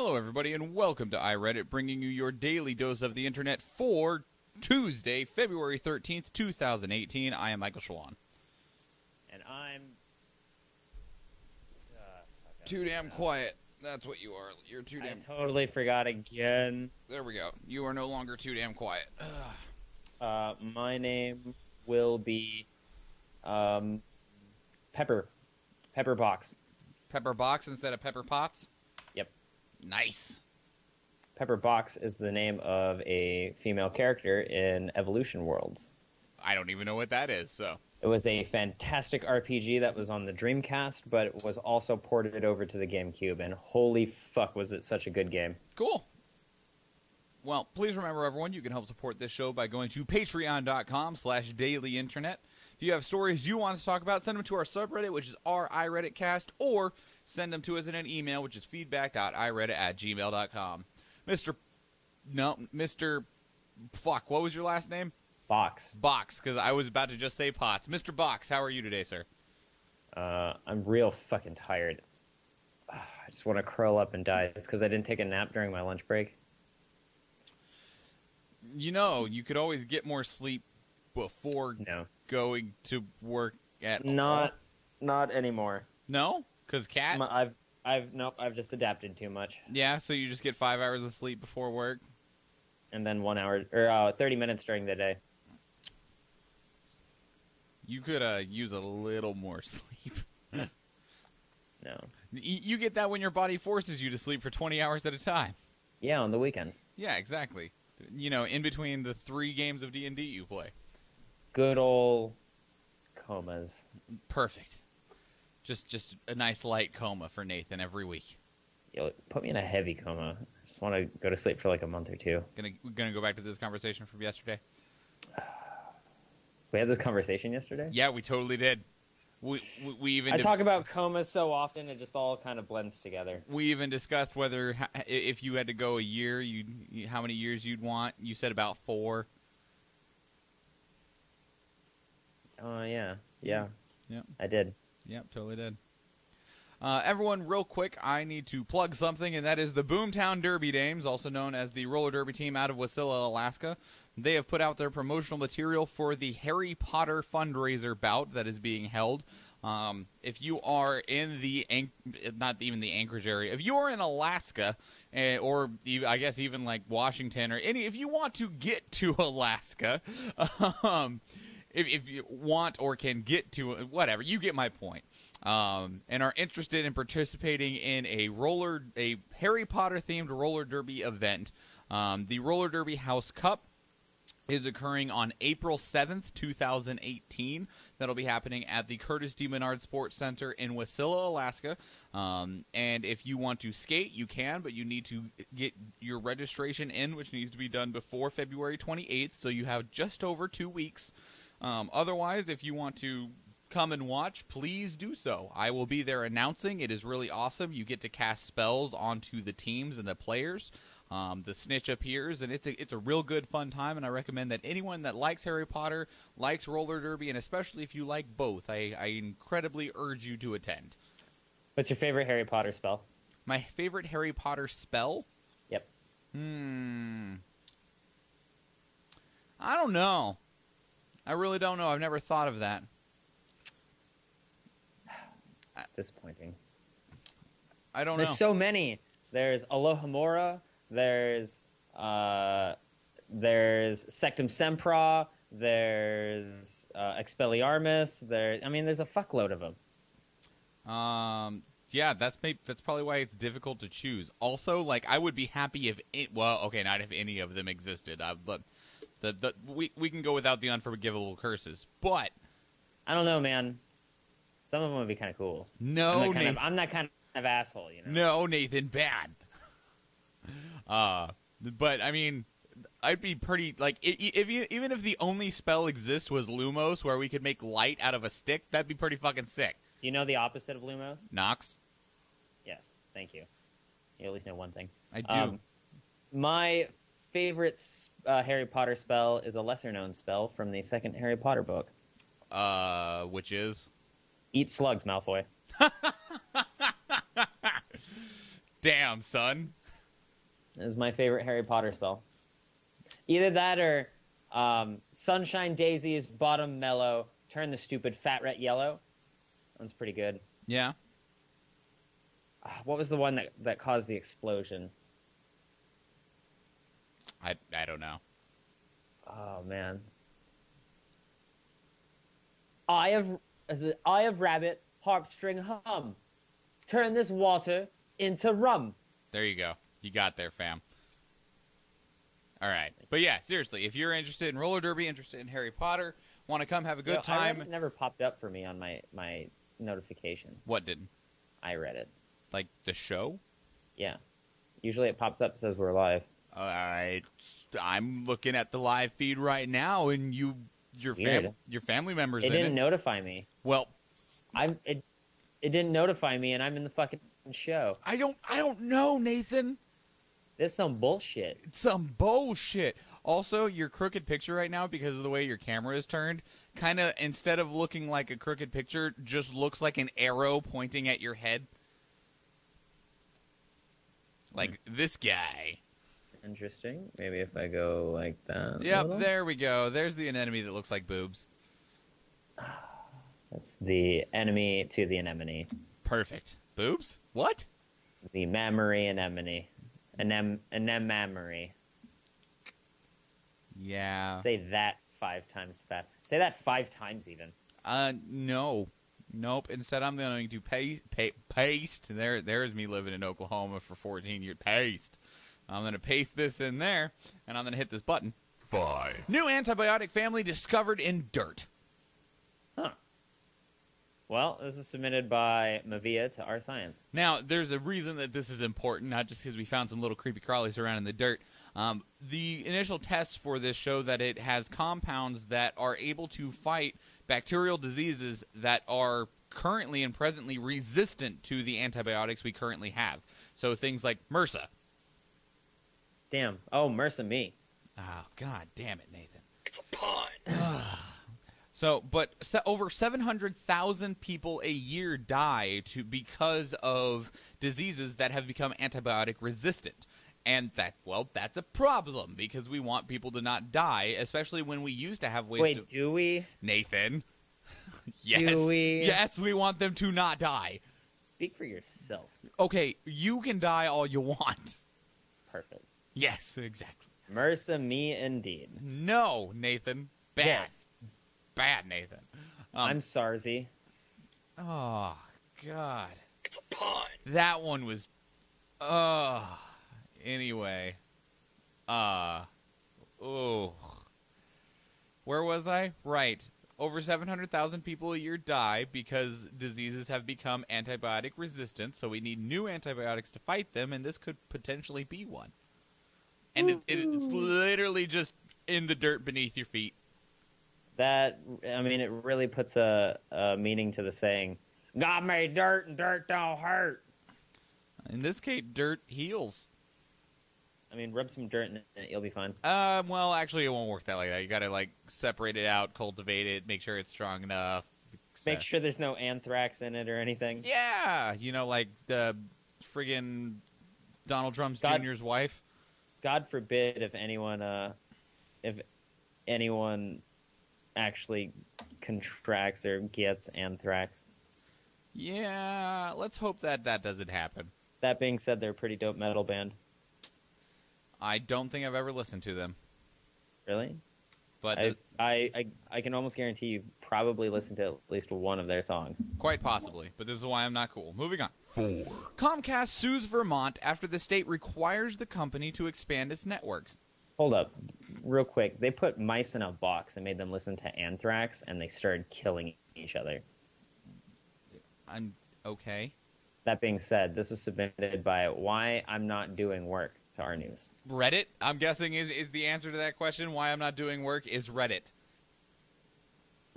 Hello, everybody, and welcome to iReadit, bringing you your daily dose of the internet for Tuesday, February 13th, 2018. I am Michael Schwahn. And I'm... Too damn quiet. That's what you are. You're too damn... I totally forgot again. There we go. You are no longer too damn quiet. My name will be... Pepper. Pepper Box. Pepper Box instead of Pepper Potts? Yep. Nice. Pepper Box is the name of a female character in Evolution Worlds. I don't even know what that is, so... It was a fantastic RPG that was on the Dreamcast, but it was also ported over to the GameCube, and holy fuck was it such a good game. Cool. Well, please remember, everyone, you can help support this show by going to patreon.com/dailyinternet. If you have stories you want us to talk about, send them to our subreddit, which is our iReaditcast, or send them to us in an email, which is feedback.ireddit@gmail.com. Mr. Fuck, what was your last name? Box. Box, because I was about to just say Potts. Mr. Box, how are you today, sir? I'm real fucking tired. I just want to curl up and die. It's because I didn't take a nap during my lunch break. You know, you could always get more sleep before going to work at all. Not anymore. No? Because Cat? I've just adapted too much. Yeah, so you just get 5 hours of sleep before work? And then 1 hour, or 30 minutes during the day. You could use a little more sleep. No. You get that when your body forces you to sleep for 20 hours at a time. Yeah, on the weekends. Yeah, exactly. You know, in between the 3 games of D&D you play. Good old comas. Perfect. Just a nice light coma for Nathan every week. Yo, put me in a heavy coma. I just want to go to sleep for like a month or two. Gonna go back to this conversation from yesterday. We had this conversation yesterday? Yeah, we totally did. We even... I talk about comas so often, it just all kind of blends together. We even discussed whether, if you had to go a year, how many years you'd want. You said about 4. Yeah. Yep. I did. Yep, totally did. Everyone, real quick, I need to plug something, and that is the Boomtown Derby Dames, also known as the roller derby team out of Wasilla, Alaska. They have put out their promotional material for the Harry Potter fundraiser bout that is being held. If you are in the, not even the Anchorage area, if you are in Alaska, or I guess even like Washington, or if you want to get to Alaska, if you want or can get to, whatever, you get my point. And are interested in participating in a Harry Potter themed roller derby event. The Roller Derby House Cup is occurring on April 7th, 2018. That'll be happening at the Curtis D. Menard Sports Center in Wasilla, Alaska. And if you want to skate, you can, but you need to get your registration in, which needs to be done before February 28th, so you have just over 2 weeks. Otherwise, if you want to come and watch, please do so. I will be there announcing. It is really awesome. You get to cast spells onto the teams and the players. The snitch appears, and it's a real good, fun time, and I recommend that anyone that likes Harry Potter, likes roller derby, and especially if you like both, I incredibly urge you to attend. What's your favorite Harry Potter spell? My favorite Harry Potter spell? Yep. I don't know. I really don't know. I've never thought of that. Disappointing. I don't know. There's so many. There's Alohomora. There's Sectum Sempra. There's Expelliarmus. There's a fuckload of them. Yeah, that's probably why it's difficult to choose. Also, like, I would be happy if not if any of them existed. But we can go without the unforgivable curses. But I don't know, man. Some of them would be kind of cool. No, I'm that kind of asshole, you know. No, Nathan, bad. But I mean, I'd be pretty like even if the only spell exists was Lumos, where we could make light out of a stick, that'd be pretty fucking sick. Do you know the opposite of Lumos? Nox. Yes, thank you. You at least know one thing. I do. My favorite Harry Potter spell is a lesser-known spell from the second Harry Potter book. Which is? Eat slugs, Malfoy. Damn, son. is my favorite Harry Potter spell. Either that or Sunshine Daisies, bottom mellow, turn the stupid fat rat yellow. That's pretty good. Yeah. What was the one that caused the explosion? I don't know. Oh, man. Eye of rabbit, harp string hum. Turn this water into rum. There you go. You got there, fam. All right. But yeah, seriously, if you're interested in roller derby, interested in Harry Potter, want to come have a good time. It never popped up for me on my notifications. What did? iReadit. Like the show? Yeah. Usually it pops up, says we're live. All right. I'm looking at the live feed right now, and your family members. It didn't notify me. Well, it didn't notify me, and I'm in the fucking show. I don't know, Nathan. This is some bullshit. It's some bullshit. Also, your crooked picture right now, because of the way your camera is turned, kind of, instead of looking like a crooked picture, just looks like an arrow pointing at your head. Like this guy. Interesting. Maybe if I go like that. Yep, there we go. There's the anemone that looks like boobs. That's the enemy to the anemone. Perfect. Boobs? What? The mammary anemone. Anemamary. Yeah. Say that 5 times fast. Say that 5 times even. No. Nope. Instead, I'm going to paste. There's me living in Oklahoma for 14 years. Paste. I'm going to paste this in there, and I'm going to hit this button. 5. New antibiotic family discovered in dirt. Huh. Well, this is submitted by Mavia to Our Science. Now, there's a reason that this is important, not just because we found some little creepy crawlies around in the dirt. The initial tests for this show that it has compounds that are able to fight bacterial diseases that are currently and presently resistant to the antibiotics we currently have. So things like MRSA. Damn. Oh, MRSA me. Oh, God damn it, Nathan. It's a pun. But over 700,000 people a year die because of diseases that have become antibiotic resistant. And that's a problem because we want people to not die, especially when we used to have ways Wait, do we? Nathan. Yes. Do we? Yes, we want them to not die. Speak for yourself. Okay, you can die all you want. Perfect. Yes, exactly. MRSA me indeed. No, Nathan. Bad. Yes. Bad, Nathan. I'm Sarzy. Oh, God. It's a pun. That one was... Anyway. Where was I? Right. Over 700,000 people a year die because diseases have become antibiotic resistant, so we need new antibiotics to fight them, and this could potentially be one. And it's literally just in the dirt beneath your feet. That, I mean, it really puts a meaning to the saying, God made dirt and dirt don't hurt. In this case, dirt heals. I mean, rub some dirt in it, you'll be fine. Well, actually, it won't work that like that. You gotta, separate it out, cultivate it, make sure it's strong enough. Make sure there's no anthrax in it or anything. Yeah! Like the friggin' Donald Trump Jr.'s wife. God forbid if anyone actually contracts or gets anthrax. Yeah, let's hope that doesn't happen. That being said, they're a pretty dope metal band. I don't think I've ever listened to them. Really? But I can almost guarantee you've probably listened to at least one of their songs. Quite possibly, but this is why I'm not cool. Moving on. 4. Comcast sues Vermont after the state requires the company to expand its network. Hold up. Real quick. They put mice in a box and made them listen to anthrax, and they started killing each other. I'm okay. That being said, this was submitted by Why I'm Not Doing Work to our news. Reddit, I'm guessing, is the answer to that question. Why I'm not doing work is Reddit.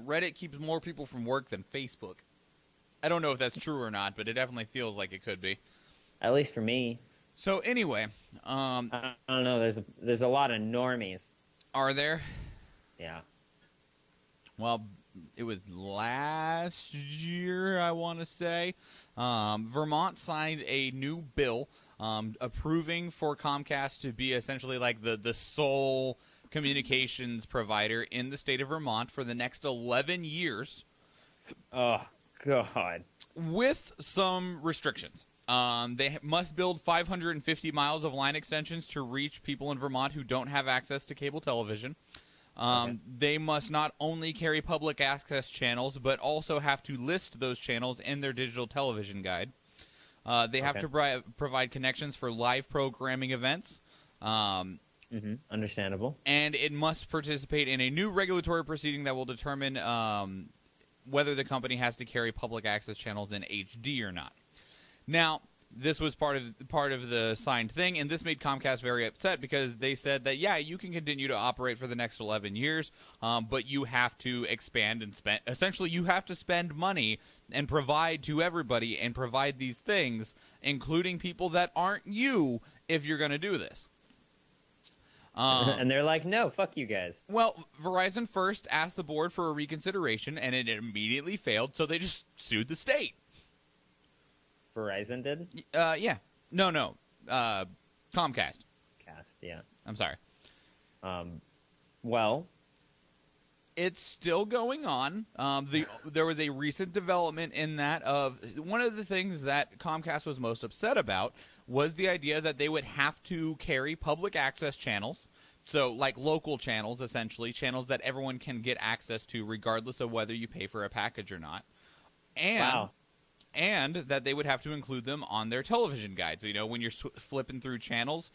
Reddit keeps more people from work than Facebook. I don't know if that's true or not, but it definitely feels like it could be. At least for me. So anyway, I don't know. There's a lot of normies. Are there? Yeah. Well, it was last year, I want to say. Vermont signed a new bill approving for Comcast to be essentially like the sole communications provider in the state of Vermont for the next 11 years. Oh, God. With some restrictions. They must build 550 miles of line extensions to reach people in Vermont who don't have access to cable television. They must not only carry public access channels, but also have to list those channels in their digital television guide. They have to provide connections for live programming events. Understandable. And it must participate in a new regulatory proceeding that will determine whether the company has to carry public access channels in HD or not. Now, this was part of the signed thing, and this made Comcast very upset because they said that, yeah, you can continue to operate for the next 11 years, but you have to expand and spend. Essentially, you have to spend money and provide to everybody and provide these things, including people that aren't you, if you're going to do this. And they're like, no, fuck you guys. Well, Verizon first asked the board for a reconsideration, and it immediately failed, so they just sued the state. Verizon did? Yeah. No. Comcast. Yeah. I'm sorry. Well, it's still going on. There was a recent development in that of one of the things that Comcast was most upset about was the idea that they would have to carry public access channels. So, like local channels, essentially, channels that everyone can get access to regardless of whether you pay for a package or not. And that they would have to include them on their television guide. So, you know, when you're flipping through channels,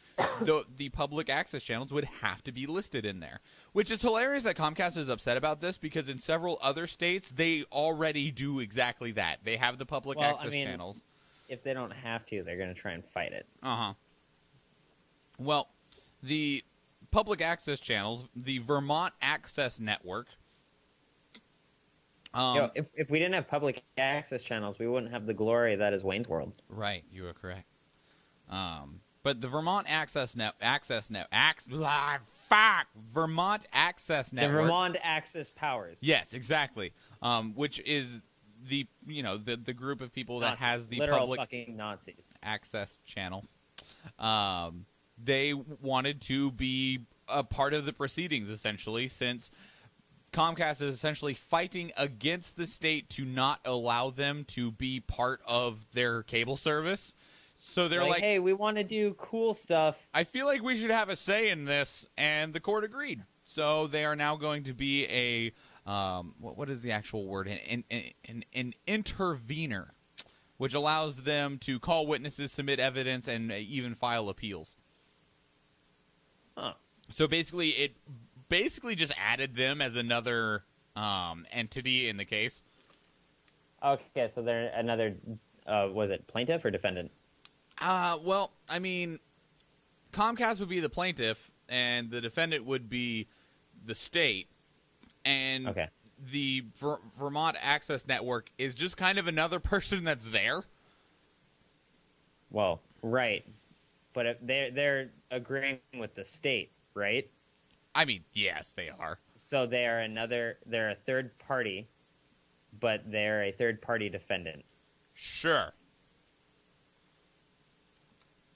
the public access channels would have to be listed in there. Which is hilarious that Comcast is upset about this because in several other states, they already do exactly that. They have the public access channels. If they don't have to, they're going to try and fight it. Well, the public access channels, the Vermont Access Network. If we didn't have public access channels, we wouldn't have the glory that is Wayne's World. Right, you are correct. But the Vermont Vermont Access Network. The Vermont Access Powers. Yes, exactly. Which is the group of people that has the literal public fucking Nazis access channels. They wanted to be a part of the proceedings, essentially, since Comcast is essentially fighting against the state to not allow them to be part of their cable service. So they're like, hey, we want to do cool stuff. I feel like we should have a say in this, and the court agreed. So they are now going to be a, what is the actual word? An intervener, which allows them to call witnesses, submit evidence, and even file appeals. Huh. So basically, it just added them as another entity in the case. Okay, so they're another, was it plaintiff or defendant? Well, I mean, Comcast would be the plaintiff, and the defendant would be the state. And the Vermont Access Network is just kind of another person that's there. Well, right. But they're agreeing with the state, right? I mean, yes, they are. So they're a third party, but they're a third party defendant. Sure.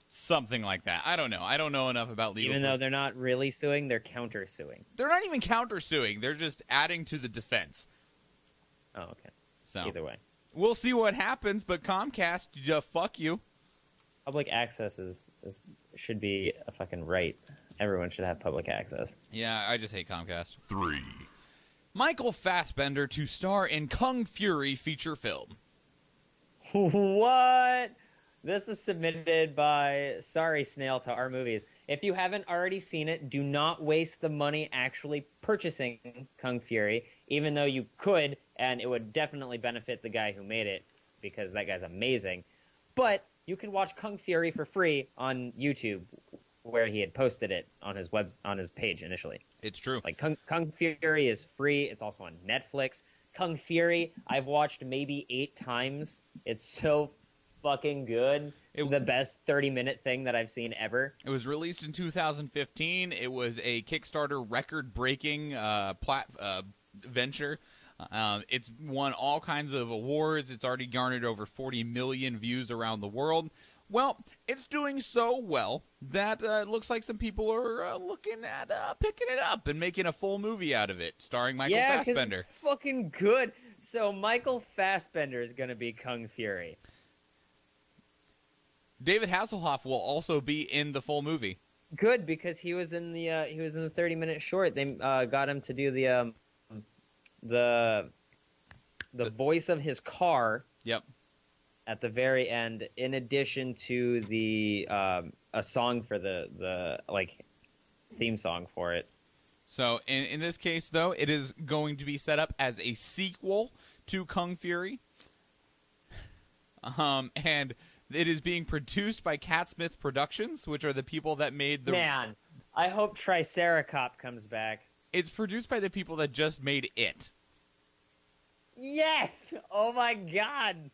Something like that. I don't know. I don't know enough about legal. Even though they're not really suing, they're counter-suing. They're not even counter-suing. They're just adding to the defense. Oh, okay. So either way. We'll see what happens, but Comcast, fuck you. Public access should be a fucking right. Everyone should have public access. Yeah, I just hate Comcast. 3. Michael Fassbender to star in Kung Fury feature film. What? This was submitted by Sorry Snail to our movies. If you haven't already seen it, do not waste the money actually purchasing Kung Fury, even though you could, and it would definitely benefit the guy who made it, because that guy's amazing. But you can watch Kung Fury for free on YouTube, where he had posted it on his page initially. It's true. Like Kung Fury is free. It's also on Netflix. Kung Fury, I've watched maybe 8 times. It's so fucking good. It's the best 30-minute thing that I've seen ever. It was released in 2015. It was a Kickstarter record-breaking venture. It's won all kinds of awards. It's already garnered over 40 million views around the world. Well, it's doing so well that it looks like some people are looking at picking it up and making a full movie out of it, starring Michael Fassbender. It's fucking good. So Michael Fassbender is going to be Kung Fury. David Hasselhoff will also be in the full movie. Good, because he was in the 30-minute short. They got him to do the voice of his car. Yep. At the very end, in addition to the a song for the theme song for it. So in this case, though, it is going to be set up as a sequel to Kung Fury, and it is being produced by Catsmith Productions, which are the people that made the. Man, I hope Triceracop comes back. It's produced by the people that just made It. Yes! Oh my god!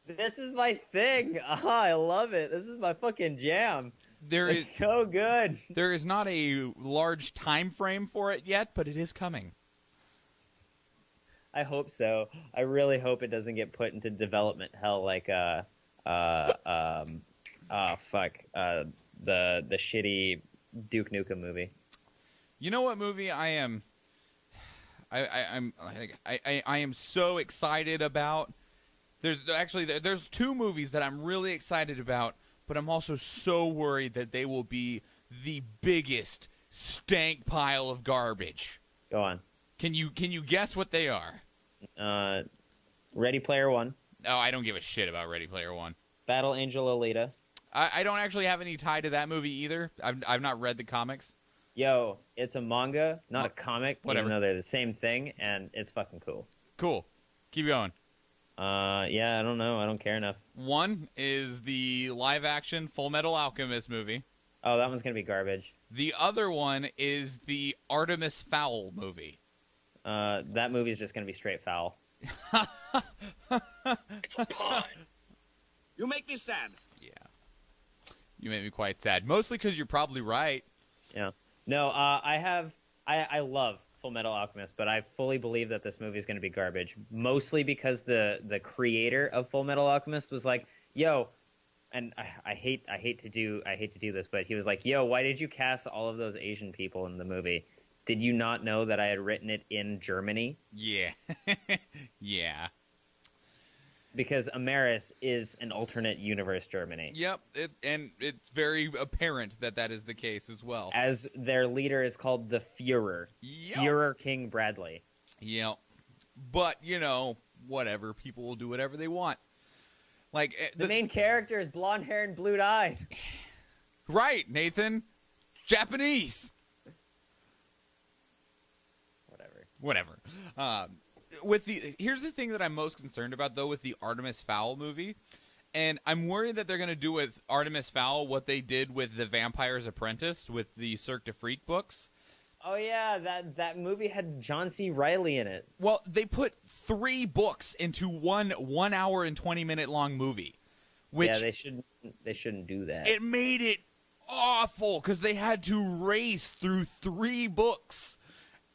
This is my thing. Oh, I love it. This is my fucking jam. It's so good. There is not a large time frame for it yet, but it is coming. I hope so. I really hope it doesn't get put into development hell like the shitty Duke Nukem movie. You know what movie I am so excited about? There's two movies that I'm really excited about, but I'm also so worried that they will be the biggest stank pile of garbage. Go on. Can you guess what they are? Ready Player One. Oh, I don't give a shit about Ready Player One. Battle Angel Alita. I don't actually have any tie to that movie either. I've not read the comics. Yo, it's a manga, not a comic, whatever. Even though they're the same thing, and it's fucking cool. Cool. Keep going. Yeah, I don't know. I don't care enough. One is the live-action Full Metal Alchemist movie. Oh, that one's gonna be garbage. The other one is the Artemis Fowl movie. That movie's just gonna be straight foul. It's a pun. You make me sad. Yeah. You make me quite sad. Mostly because you're probably right. Yeah. No, I love Full Metal Alchemist, but I fully believe that this movie is going to be garbage. Mostly because the creator of Full Metal Alchemist was like, "Yo," and I hate to do this, but he was like, "Yo, why did you cast all of those Asian people in the movie? Did you not know that I had written it in Germany?" Yeah. Yeah. Because Ameris is an alternate universe Germany. Yep, and it's very apparent that that is the case as well. As their leader is called the Führer. Yep. Führer King Bradley. Yep. But, whatever. People will do whatever they want. Like the main character is blonde hair and blue eyed. Right, Nathan. Japanese. Whatever. Here's the thing that I'm most concerned about, though, with the Artemis Fowl movie, and I'm worried that they're going to do with Artemis Fowl what they did with The Vampire's Apprentice with the Cirque du Freak books. Oh yeah, that movie had John C. Reilly in it. Well, they put 3 books into one hour and 20-minute long movie. Which yeah, they shouldn't do that. It made it awful because they had to race through 3 books,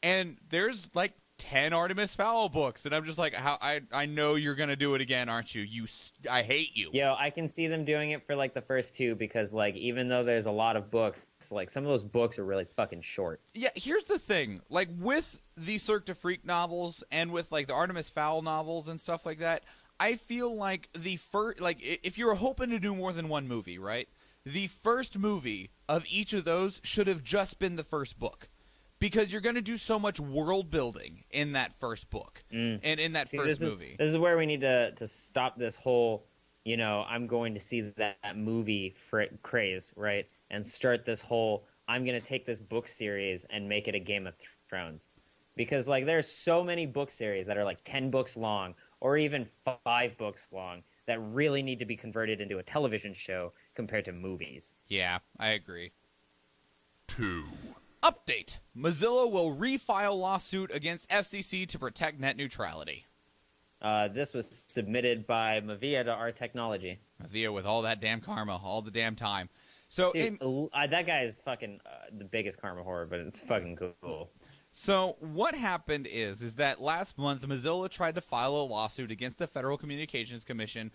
and there's like 10 Artemis Fowl books, and I'm just like, I know you're gonna do it again, aren't you? I hate you. Yo, I can see them doing it for like the first 2 because like even though there's a lot of books, like some of those books are really fucking short. Yeah, here's the thing, like with the Cirque du Freak novels and with like the Artemis Fowl novels and stuff like that, I feel like if you're hoping to do more than one movie, right? The first movie of each of those should have just been the first book. Because you're going to do so much world building in that first book and in that first movie. This is where we need to stop this whole, I'm going to see that movie craze, right? And start this whole, I'm going to take this book series and make it a Game of Thrones. Because, like, there's so many book series that are, like, 10 books long or even 5 books long that really need to be converted into a television show compared to movies. Yeah, I agree. 2. Update. Mozilla will refile lawsuit against FCC to protect net neutrality. This was submitted by Mavia to our technology. Mavia with all that damn karma, all the damn time. So Dude, that guy is fucking the biggest karma whore, but it's fucking cool. So what happened is that last month Mozilla tried to file a lawsuit against the Federal Communications Commission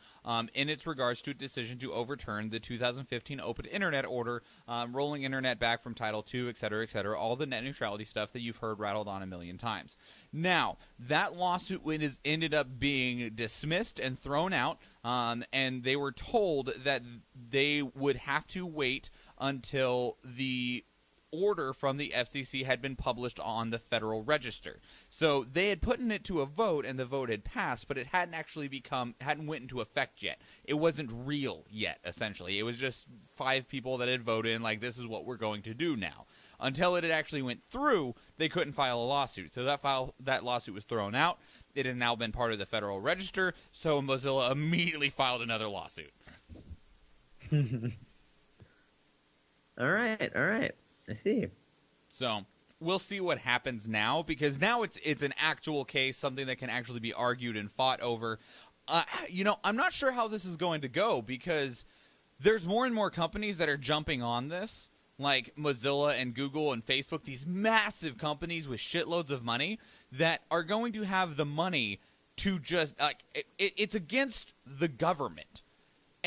in its regards to a decision to overturn the 2015 Open Internet Order, rolling Internet back from Title II, et cetera, all the net neutrality stuff that you've heard rattled on a million times. Now, that lawsuit ended up being dismissed and thrown out, and they were told that they would have to wait until the order from the FCC had been published on the Federal Register. So they had put it to a vote, and the vote had passed, but it hadn't went into effect yet. It wasn't real yet, essentially. It was just 5 people that had voted, and like, this is what we're going to do now. Until it had actually went through, they couldn't file a lawsuit. So that lawsuit was thrown out. It has now been part of the Federal Register, so Mozilla immediately filed another lawsuit. All right. I see. So we'll see what happens now, because now it's an actual case, something that can actually be argued and fought over. I'm not sure how this is going to go, because there's more and more companies that are jumping on this, like Mozilla and Google and Facebook, these massive companies with shitloads of money that are going to have the money to just it's against the government.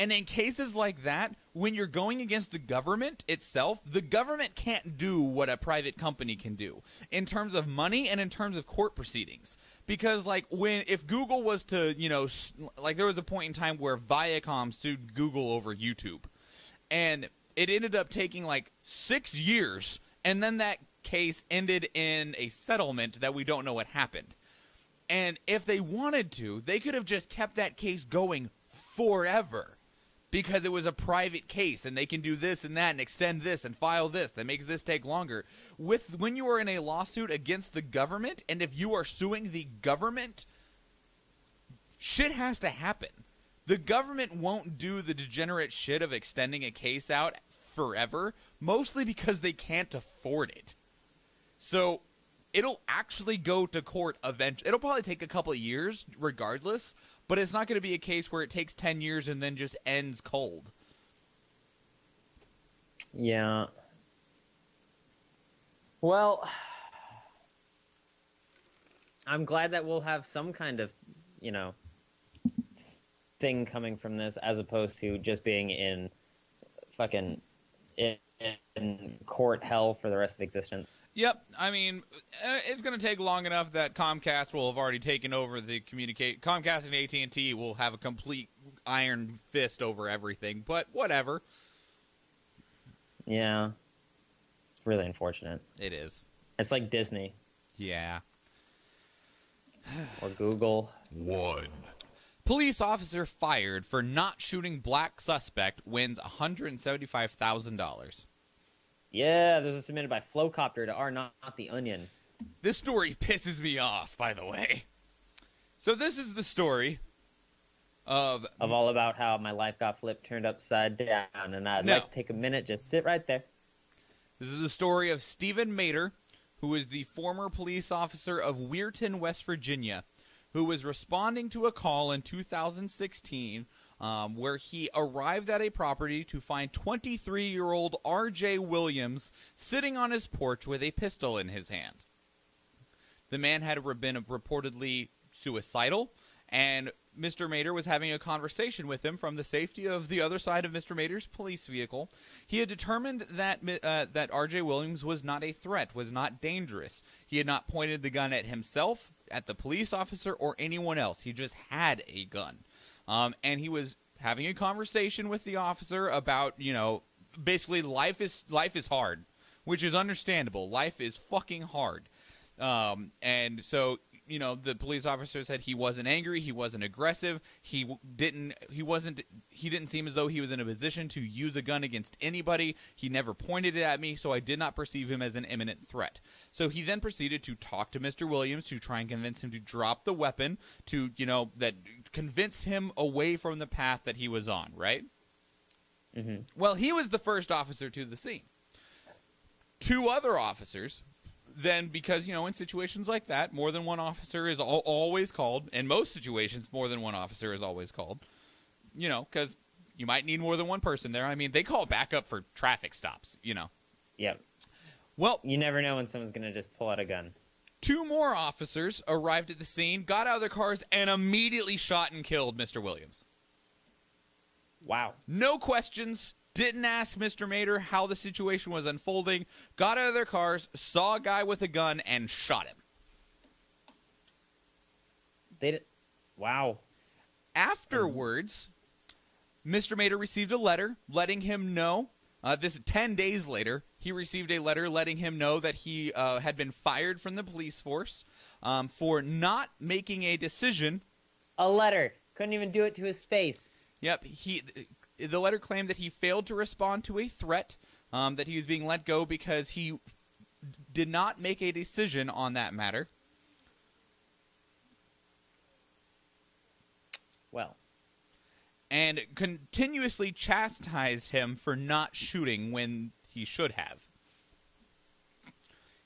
And in cases like that, when you're going against the government itself, the government can't do what a private company can do in terms of money and in terms of court proceedings. Because, if Google was to, there was a point in time where Viacom sued Google over YouTube. And it ended up taking, 6 years. And then that case ended in a settlement that we don't know what happened. And if they wanted to, they could have just kept that case going forever. Because it was a private case, and they can do this and that and extend this and file this. That makes this take longer. When you are in a lawsuit against the government, and if you are suing the government, shit has to happen. The government won't do the degenerate shit of extending a case out forever, mostly because they can't afford it. So it'll actually go to court eventually. It'll probably take a couple of years regardless, but it's not going to be a case where it takes 10 years and then just ends cold. Yeah. Well, I'm glad that we'll have some kind of, thing coming from this, as opposed to just being in fucking in court hell for the rest of existence. Yep. I mean, it's going to take long enough that Comcast will have already taken over the Comcast and AT&T will have a complete iron fist over everything, but whatever. Yeah. It's really unfortunate. It is. It's like Disney. Yeah. Or Google. 1. Police officer fired for not shooting black suspect wins $175,000. Yeah, this was submitted by Flowcopter to our Not the Onion. This story pisses me off, by the way. So this is the story of all about how my life got flipped, turned upside down, and I'd like to take a minute, just sit right there. This is the story of Stephen Mater, who is the former police officer of Weirton, West Virginia, who was responding to a call in 2016 where he arrived at a property to find 23-year-old R.J. Williams sitting on his porch with a pistol in his hand. The man had been reportedly suicidal, and Mr. Mater was having a conversation with him from the safety of the other side of Mr. Mater's police vehicle. He had determined that that R.J. Williams was not a threat, was not dangerous. He had not pointed the gun at himself, at the police officer, or anyone else. He just had a gun. And he was having a conversation with the officer about, basically life is hard, which is understandable. Life is fucking hard. And so, the police officer said he wasn't angry, he wasn't aggressive, he didn't seem as though he was in a position to use a gun against anybody. He never pointed it at me, so I did not perceive him as an imminent threat. So he then proceeded to talk to Mr. Williams to try and convince him to drop the weapon, to, that convince him away from the path that he was on, right? Mm-hmm. Well, he was the first officer to the scene. 2 other officers, then, because, in situations like that, more than one officer is always called. In most situations, more than one officer is always called. Because you might need more than one person there. I mean, they call backup for traffic stops, Yep. Well, you never know when someone's going to just pull out a gun. 2 more officers arrived at the scene, got out of their cars, and immediately shot and killed Mr. Williams. Wow. No questions. Didn't ask Mr. Mater how the situation was unfolding. Got out of their cars, saw a guy with a gun, and shot him. Wow. Afterwards, Mr. Mater received a letter letting him know, this 10 days later, he received a letter letting him know that he had been fired from the police force for not making a decision. A letter. Couldn't even do it to his face. Yep. The letter claimed that he failed to respond to a threat, that he was being let go because he did not make a decision on that matter. Well. And continuously chastised him for not shooting when he should have.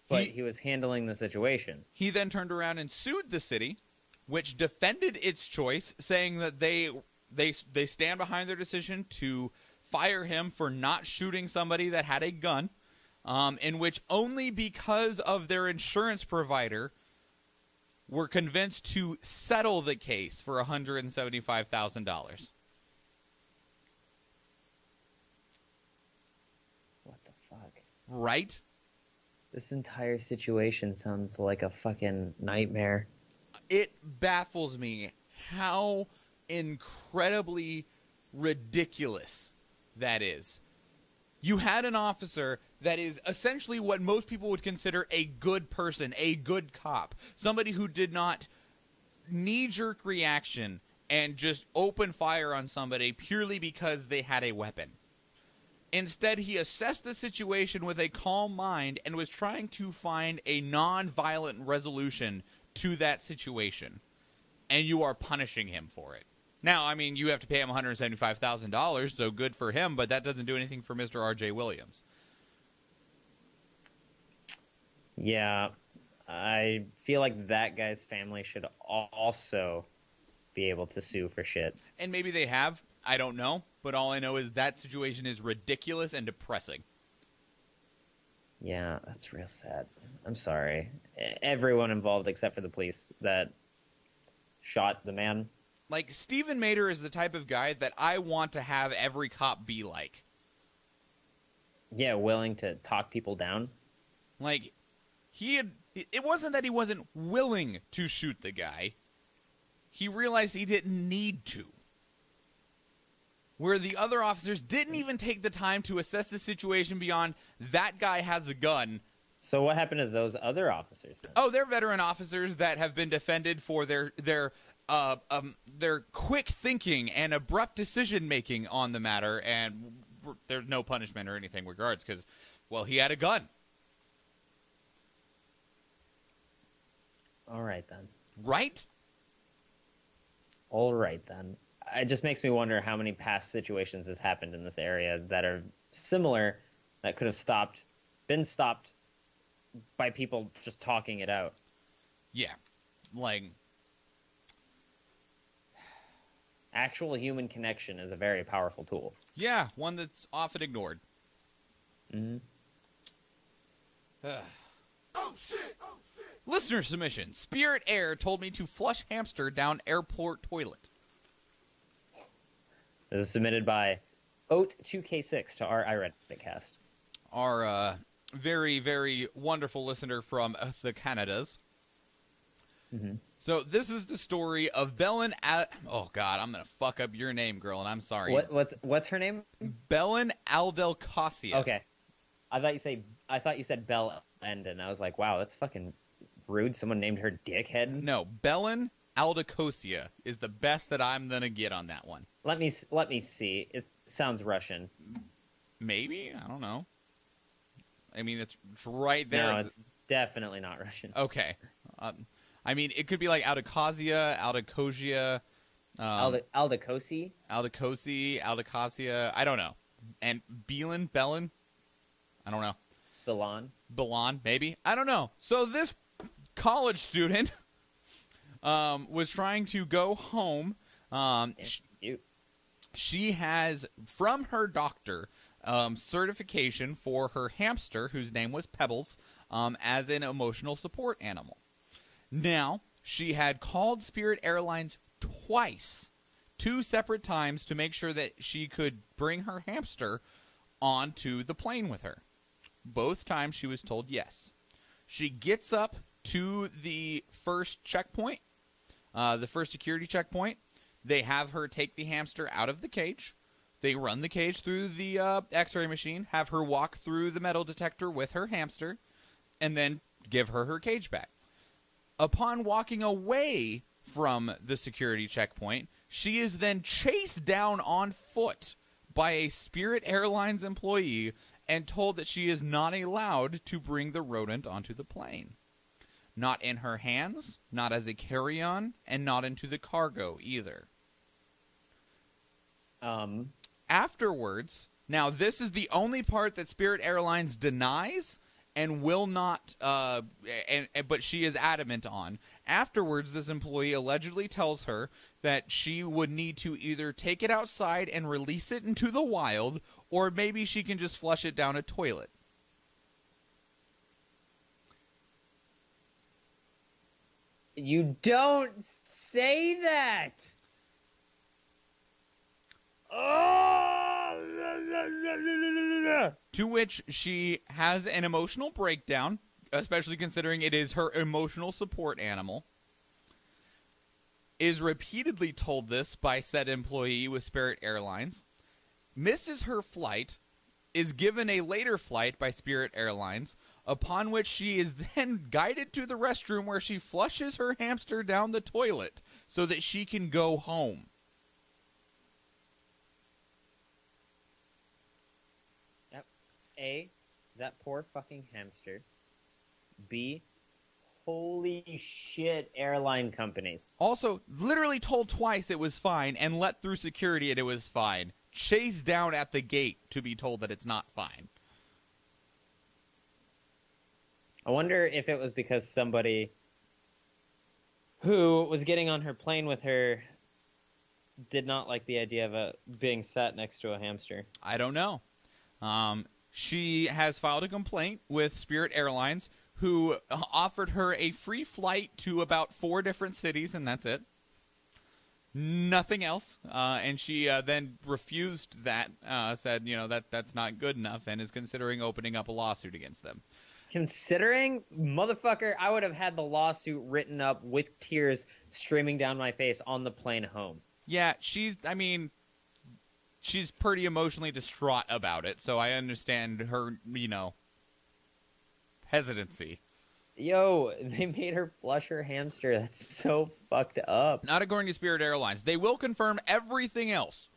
But he was handling the situation. He then turned around and sued the city, which defended its choice, saying that they stand behind their decision to fire him for not shooting somebody that had a gun, in which only because of their insurance provider were convinced to settle the case for $175,000. What the fuck? Right? This entire situation sounds like a fucking nightmare. It baffles me how incredibly ridiculous that is. You had an officer that is essentially what most people would consider a good person, a good cop, somebody who did not knee-jerk reaction and just open fire on somebody purely because they had a weapon. Instead, he assessed the situation with a calm mind and was trying to find a non-violent resolution to that situation. And you are punishing him for it. Now, I mean, you have to pay him $175,000, so good for him, but that doesn't do anything for Mr. R.J. Williams. Yeah, I feel like that guy's family should also be able to sue for shit. And maybe they have. I don't know. But all I know is that situation is ridiculous and depressing. Yeah, that's real sad. I'm sorry. Everyone involved except for the police that shot the man. Like, Stephen Mater is the type of guy that I want to have every cop be like. Yeah, willing to talk people down. Like, it wasn't that he wasn't willing to shoot the guy. He realized he didn't need to. Where the other officers didn't even take the time to assess the situation beyond that guy has a gun. So what happened to those other officers then? Oh, they're veteran officers that have been defended for their quick thinking and abrupt decision making on the matter, and there's no punishment or anything regards because, well, he had a gun. All right then. Right? All right then. It just makes me wonder how many past situations has happened in this area that are similar, that could have been stopped by people just talking it out. Yeah. Like, actual human connection is a very powerful tool. yeah, one that's often ignored. Mm-hmm. Oh shit! Listener submission. Spirit Air told me to flush hamster down airport toilet. This is submitted by Oat2K6 to our iReadit cast. Our very, very wonderful listener from the Canadas. Mm-hmm. So this is the story of Belen. Oh God, I'm gonna fuck up your name, girl, and I'm sorry. What's her name? Belen Aldelcasia. Okay, I thought you said Bell End, and I was like, wow, that's fucking rude. Someone named her Dickhead. No, Belen Aldelcasia is the best that I'm gonna get on that one. Let me see. It sounds Russian. Maybe, I don't know. I mean, it's right there. No, it's definitely not Russian. Okay. I mean, it could be like Aldecasia, Aldecosia, Aldecosi? Aldecasia. I don't know. And Belen, I don't know. Belon, maybe. I don't know. So this college student was trying to go home. She has, from her doctor, certification for her hamster, whose name was Pebbles, as an emotional support animal. Now, she had called Spirit Airlines twice, 2 separate times, to make sure that she could bring her hamster onto the plane with her. Both times she was told yes. She gets up to the first checkpoint, the first security checkpoint. They have her take the hamster out of the cage. They run the cage through the x-ray machine, have her walk through the metal detector with her hamster, and then give her her cage back. Upon walking away from the security checkpoint, she is then chased down on foot by a Spirit Airlines employee and told that she is not allowed to bring the rodent onto the plane. Not in her hands, not as a carry-on, and not into the cargo either. Afterwards, now this is the only part that Spirit Airlines denies and will not, but she is adamant on. Afterwards, this employee allegedly tells her that she would need to either take it outside and release it into the wild, or maybe she can just flush it down a toilet. You don't say that! To which she has an emotional breakdown, especially considering it is her emotional support animal. Is repeatedly told this by said employee with Spirit Airlines. Misses her flight. Is given a later flight by Spirit Airlines, upon which she is then guided to the restroom where she flushes her hamster down the toilet so that she can go home. A, that poor fucking hamster. B, holy shit, airline companies. Also, literally told twice it was fine and let through security and it was fine. Chased down at the gate to be told that it's not fine. I wonder if it was because somebody who was getting on her plane with her did not like the idea of being sat next to a hamster. I don't know. She has filed a complaint with Spirit Airlines, who offered her a free flight to about 4 different cities, and that's it. Nothing else. And she then refused that, said, that's not good enough, and is considering opening up a lawsuit against them. Considering, motherfucker, I would have had the lawsuit written up with tears streaming down my face on the plane home. Yeah, she's pretty emotionally distraught about it, so I understand her, hesitancy. Yo, they made her flush her hamster. That's so fucked up. Not according to Spirit Airlines. They will confirm everything else,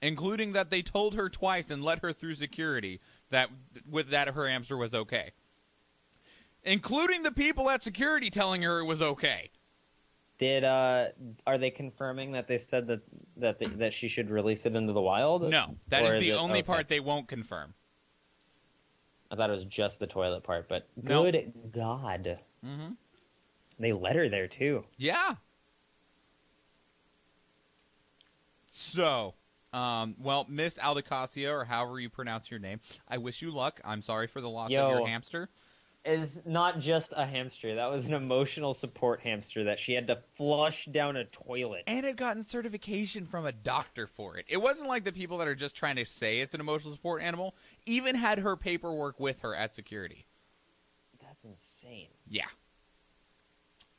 including that they told her twice and let her through security that her hamster was okay. Including the people at security telling her it was okay. Are they confirming that they said that she should release it into the wild? No, that is the only part they won't confirm. I thought it was just the toilet part, but Nope. Good God. Mm-hmm. They let her there, too. Yeah. So, Miss Aldicacia, or however you pronounce your name, I wish you luck. I'm sorry for the loss of your hamster. Is not just a hamster. That was an emotional support hamster that she had to flush down a toilet. And had gotten certification from a doctor for it. It wasn't like the people that are just trying to say it's an emotional support animal even had her paperwork with her at security. That's insane. Yeah.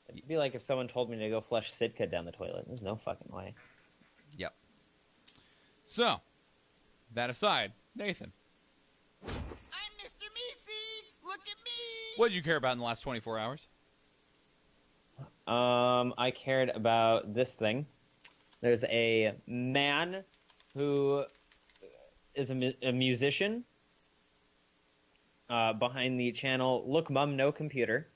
It'd be like if someone told me to go flush Sitka down the toilet. There's no fucking way. Yep. So, that aside, Nathan. What did you care about in the last 24 hours? I cared about this thing. There's a man who is a musician behind the channel Look Mum No Computer.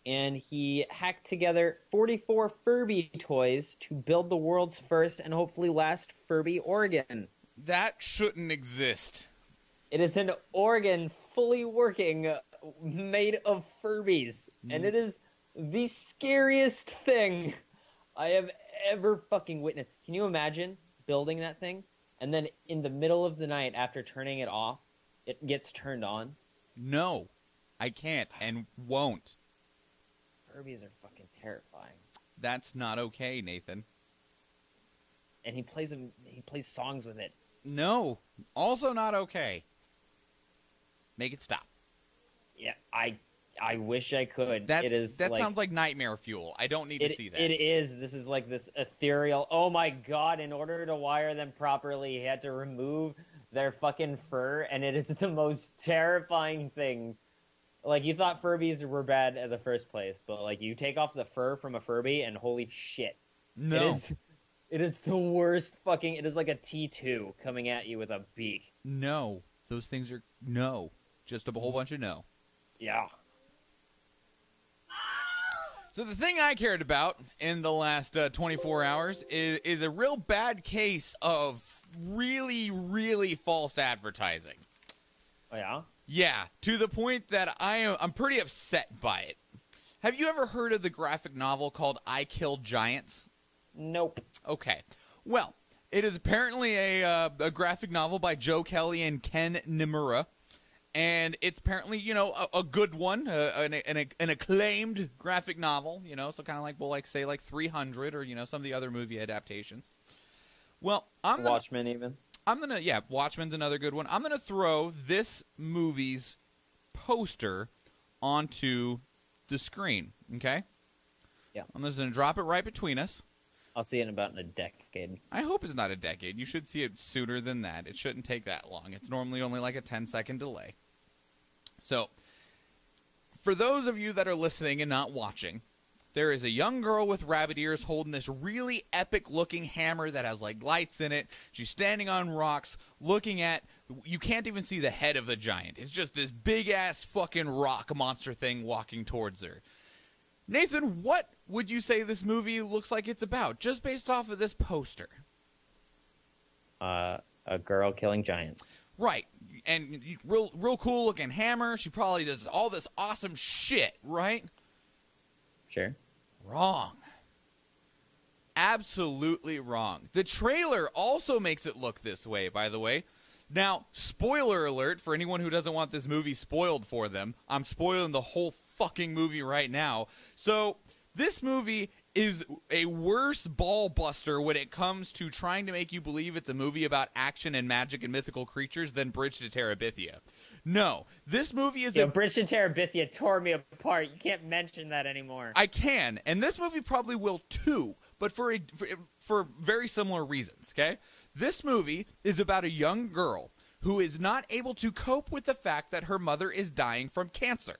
And he hacked together 44 Furby toys to build the world's first and hopefully last Furby Organ. That shouldn't exist. It is an organ fully working, made of Furbies. And it is the scariest thing I have ever fucking witnessed. Can you imagine building that thing? And then in the middle of the night, after turning it off, it gets turned on? No, I can't and won't. Furbies are fucking terrifying. That's not okay, Nathan. And he plays songs with it. No, also not okay. Make it stop. Yeah, I wish I could. That sounds like nightmare fuel. I don't need to see that. It is. This is like this ethereal. Oh my god! In order to wire them properly, he had to remove their fucking fur, and it is the most terrifying thing. Like, you thought Furbies were bad in the first place, but like, you take off the fur from a Furby, and holy shit, No. It is the worst fucking. It is like a T2 coming at you with a beak. No, those things are no. Just a whole bunch of no. Yeah. So the thing I cared about in the last 24 hours is a real bad case of really, really false advertising. Oh, yeah? Yeah, to the point that I'm pretty upset by it. Have you ever heard of the graphic novel called I Killed Giants? Nope. Okay. Well, it is apparently a graphic novel by Joe Kelly and Ken Nimura. And it's apparently, a good one, an acclaimed graphic novel, so kind of like, say 300 or, some of the other movie adaptations. Well, Watchmen even? Watchmen's another good one. I'm going to throw this movie's poster onto the screen, okay? Yeah. I'm just going to drop it right between us. I'll see it in about a decade. I hope it's not a decade. You should see it sooner than that. It shouldn't take that long. It's normally only like a 10-second delay. So, for those of you that are listening and not watching, there is a young girl with rabbit ears holding this really epic-looking hammer that has, lights in it. She's standing on rocks, looking at... You can't even see the head of the giant. It's just this big-ass fucking rock monster thing walking towards her. Nathan, what would you say this movie looks like it's about, just based off of this poster? A girl killing giants. Right. And real cool-looking hammer. She probably does all this awesome shit, right? Sure. Wrong. Absolutely wrong. The trailer also makes it look this way, by the way. Now, spoiler alert for anyone who doesn't want this movie spoiled for them. I'm spoiling the whole fucking movie right now. So, this movie is a worse ball buster when it comes to trying to make you believe it's a movie about action and magic and mythical creatures than Bridge to Terabithia. No, this movie is Bridge to Terabithia tore me apart. You can't mention that anymore. I can, and this movie probably will too, but for very similar reasons, okay? This movie is about a young girl who is not able to cope with the fact that her mother is dying from cancer.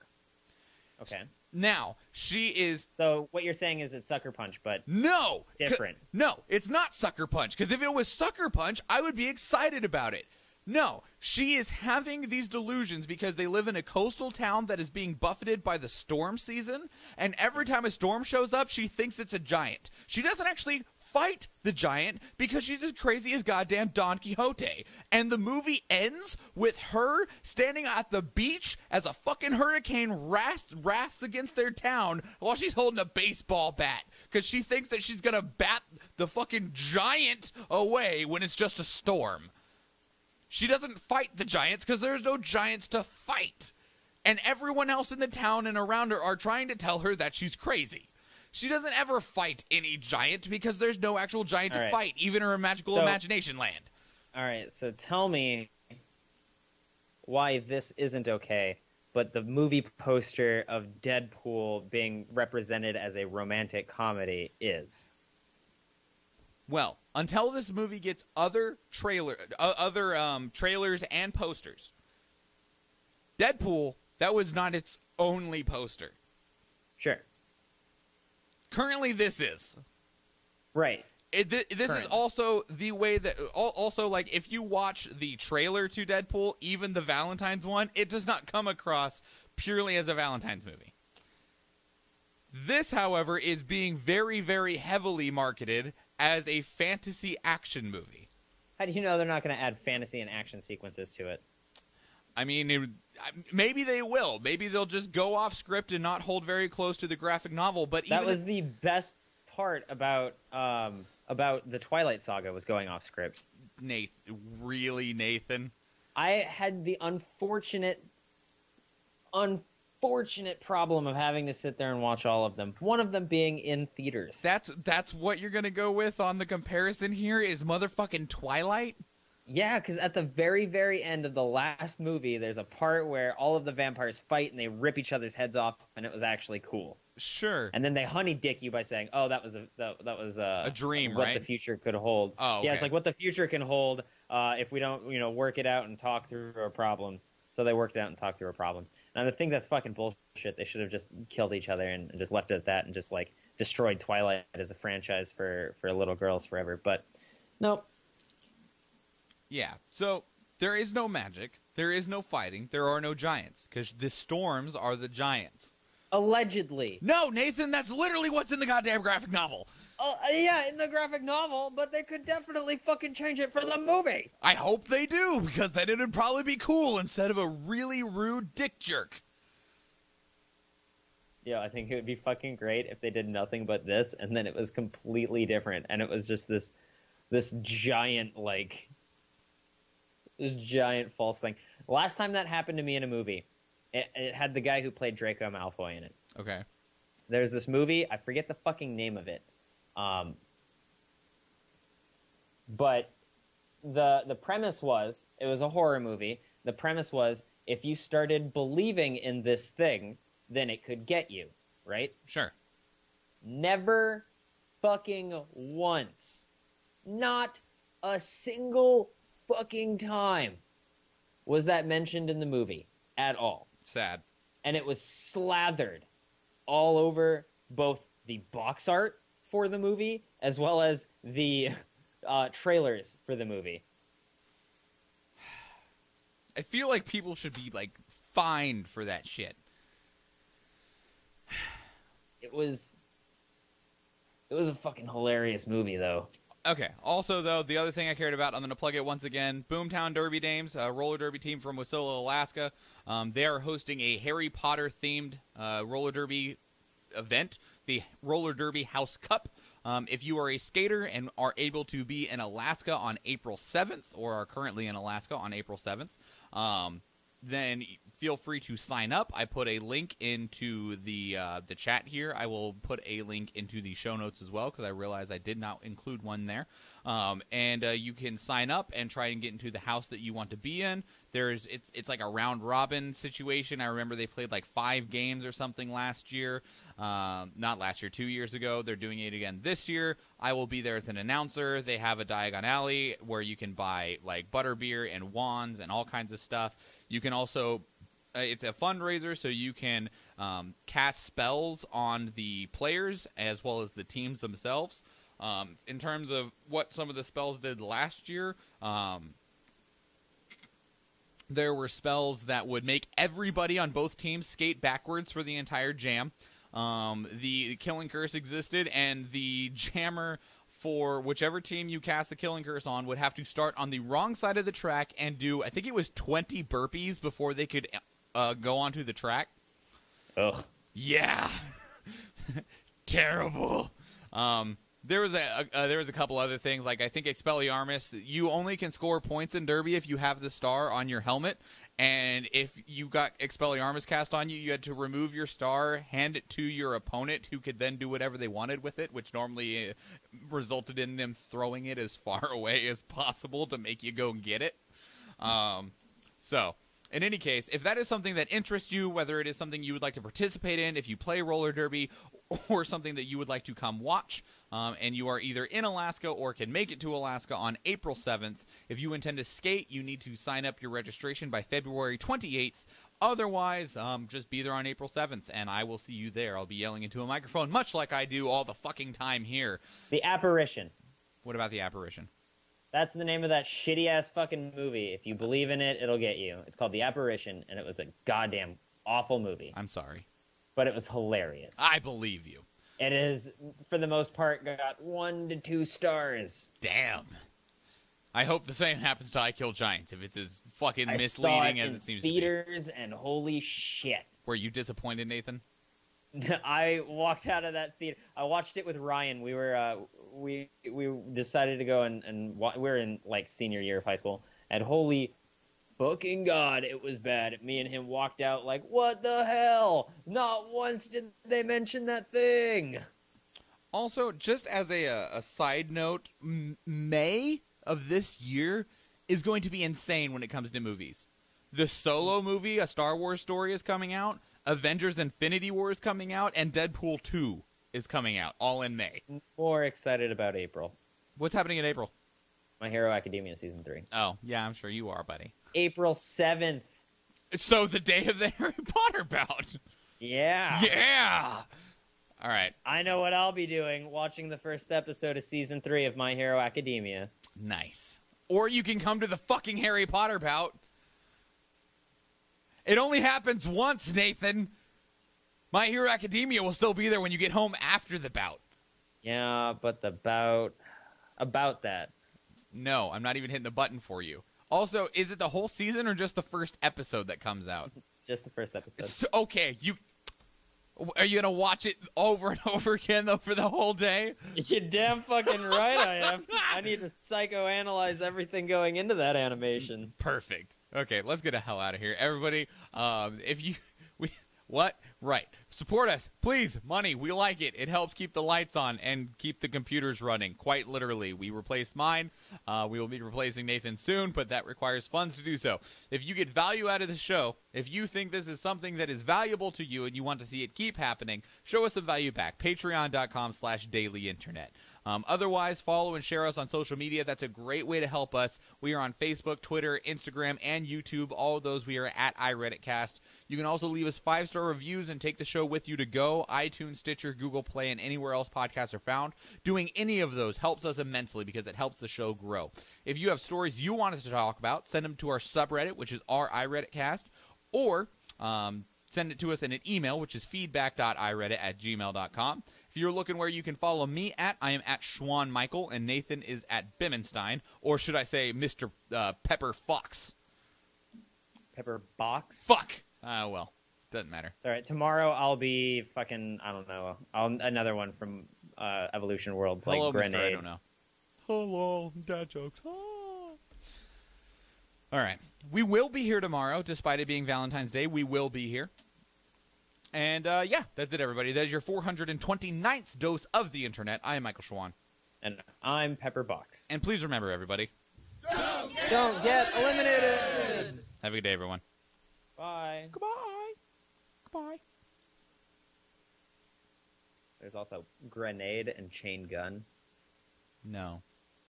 Okay. Now, she is... So, what you're saying is it's Sucker Punch, but... No! Different. No, it's not Sucker Punch, because if it was Sucker Punch, I would be excited about it. No, she is having these delusions because they live in a coastal town that is being buffeted by the storm season, and every time a storm shows up, she thinks it's a giant. She doesn't actually fight the giant because she's as crazy as goddamn Don Quixote. And the movie ends with her standing at the beach as a fucking hurricane wraths against their town while she's holding a baseball bat because she thinks that she's gonna bat the fucking giant away when it's just a storm. She doesn't fight the giants because there's no giants to fight. And everyone else in the town and around her are trying to tell her that she's crazy. She doesn't ever fight any giant because there's no actual giant to fight, even in her magical imagination land. All right, so tell me why this isn't okay, but the movie poster of Deadpool being represented as a romantic comedy is. Well, until this movie gets other trailers and posters, Deadpool, that was not its only poster. Sure. Currently, this is. Right. This is also the way that... Also, like, if you watch the trailer to Deadpool, even the Valentine's one, it does not come across purely as a Valentine's movie. This, however, is being very, very heavily marketed as a fantasy action movie. How do you know they're not going to add fantasy and action sequences to it? I mean, maybe they will. Maybe they'll just go off script and not hold very close to the graphic novel. But that was the best part about the Twilight Saga was going off script. Nathan? I had the unfortunate unfortunate problem of having to sit there and watch all of them. One of them being in theaters. That's what you're gonna go with on the comparison here is motherfucking Twilight? Yeah, because at the very, very end of the last movie, there's a part where all of the vampires fight and they rip each other's heads off, and it was actually cool. Sure. And then they honey dick you by saying, "Oh, that was a dream, what right? the future could hold." Oh, okay. Yeah, it's like what the future can hold if we don't, work it out and talk through our problems. So they worked it out and talked through our problems. And I think that's fucking bullshit. They should have just killed each other and just left it at that and just like destroyed Twilight as a franchise for little girls forever. But nope. Yeah, so there is no magic, there is no fighting, there are no giants, because the storms are the giants. Allegedly. No, Nathan, that's literally what's in the goddamn graphic novel. Yeah, in the graphic novel, but they could definitely fucking change it for the movie. I hope they do, because then it'd probably be cool instead of a really rude dick jerk. Yeah, I think it would be fucking great if they did nothing but this, and then it was completely different, and it was just this giant, like... this giant false thing. Last time that happened to me in a movie, it had the guy who played Draco Malfoy in it. Okay. There's this movie, I forget the fucking name of it. But the premise was, it was a horror movie. The premise was, if you started believing in this thing, then it could get you, right? Sure. Never fucking once. Not a single fucking time was that mentioned in the movie at all. Sad. And it was slathered all over both the box art for the movie as well as the trailers for the movie. I feel like people should be, like, fined for that shit. It was a fucking hilarious movie, though. Okay. Also, though, the other thing I cared about, I'm going to plug it once again. Boomtown Derby Dames, a roller derby team from Wasilla, Alaska. They are hosting a Harry Potter-themed roller derby event, the Roller Derby House Cup. If you are a skater and are able to be in Alaska on April 7th, or are currently in Alaska on April 7th, then feel free to sign up. I put a link into the chat here. I will put a link into the show notes as well because I realized I did not include one there. And you can sign up and try and get into the house that you want to be in. It's like a round robin situation. I remember they played like 5 games or something last year. Not last year, 2 years ago. They're doing it again this year. I will be there as an announcer. They have a Diagon Alley where you can buy like butterbeer and wands and all kinds of stuff. You can also it's a fundraiser, so you can cast spells on the players as well as the teams themselves. In terms of what some of the spells did last year, there were spells that would make everybody on both teams skate backwards for the entire jam. The Killing Curse existed, and the jammer for whichever team you cast the Killing Curse on would have to start on the wrong side of the track and do, I think it was 20 burpees before they could go onto the track. Ugh. Yeah. Terrible. There was a couple other things, like I think Expelliarmus, you only can score points in Derby if you have the star on your helmet, and if you got Expelliarmus cast on you, you had to remove your star, hand it to your opponent, who could then do whatever they wanted with it, which normally resulted in them throwing it as far away as possible to make you go and get it. So, in any case, if that is something that interests you, whether it is something you would like to participate in, if you play roller derby, or something that you would like to come watch, and you are either in Alaska or can make it to Alaska on April 7th, if you intend to skate, you need to sign up your registration by February 28th. Otherwise, just be there on April 7th, and I will see you there. I'll be yelling into a microphone, much like I do all the fucking time here. The Apparition. What about The Apparition? That's the name of that shitty-ass fucking movie. If you believe in it, it'll get you. It's called The Apparition, and it was a goddamn awful movie. I'm sorry. But it was hilarious. I believe you. It is, for the most part, got 1 to 2 stars. Damn. I hope the same happens to I Kill Giants, if it's as fucking I misleading saw it as in it seems theaters, and holy shit. Were you disappointed, Nathan? I walked out of that theater. I watched it with Ryan. We were we decided to go and we were in like senior year of high school, and holy Fucking God, it was bad. Me and him walked out like, what the hell? Not once did they mention that thing. Also, just as a side note, May of this year is going to be insane when it comes to movies. The Solo movie, A Star Wars Story, is coming out. Avengers Infinity War is coming out. And Deadpool 2 is coming out, all in May. More excited about April. What's happening in April? My Hero Academia Season 3. Oh, yeah, I'm sure you are, buddy. April 7th. So the day of the Harry Potter bout. Yeah. Yeah! All right. I know what I'll be doing, watching the first episode of Season 3 of My Hero Academia. Nice. Or you can come to the fucking Harry Potter bout. It only happens once, Nathan. My Hero Academia will still be there when you get home after the bout. Yeah, but the bout... About that. No, I'm not even hitting the button for you. Also, is it the whole season or just the first episode that comes out? Just the first episode. So, okay, are you going to watch it over and over again, though, for the whole day? You're damn fucking right I am. I need to psychoanalyze everything going into that animation. Perfect. Okay, let's get the hell out of here. Everybody, what? Right. Support us. Please, money. We like it. It helps keep the lights on and keep the computers running. Quite literally. We replaced mine. We will be replacing Nathan soon, but that requires funds to do so. If you get value out of the show, if you think this is something that is valuable to you and you want to see it keep happening, show us some value back. Patreon.com/dailyinternet. Otherwise, follow and share us on social media. That's a great way to help us. We are on Facebook, Twitter, Instagram, and YouTube. All of those we are at iReaditCast. You can also leave us 5-star reviews and take the show with you to go. iTunes, Stitcher, Google Play, and anywhere else podcasts are found. Doing any of those helps us immensely because it helps the show grow. If you have stories you want us to talk about, send them to our subreddit, which is our iReaditCast, or send it to us in an email, which is feedback.ireadit@gmail.com. If you're looking where you can follow me I am at Schwahn Michael, and Nathan is at Bimmenstein, or should I say Mr. Pepper Fox? Pepper Box? Fuck! Well, doesn't matter. All right, tomorrow I'll be fucking, I don't know, another one from Evolution Worlds, like Hello, Grenade. Mr. I don't know. Hello, dad jokes. Ah. All right. We will be here tomorrow, despite it being Valentine's Day. We will be here. And, yeah, that's it, everybody. That is your 429th dose of the internet. I am Michael Schwahn. And I'm Pepper Box. And please remember, everybody, Don't get eliminated! have a good day, everyone. Bye. Goodbye. Goodbye. There's also Grenade and Chain Gun. No.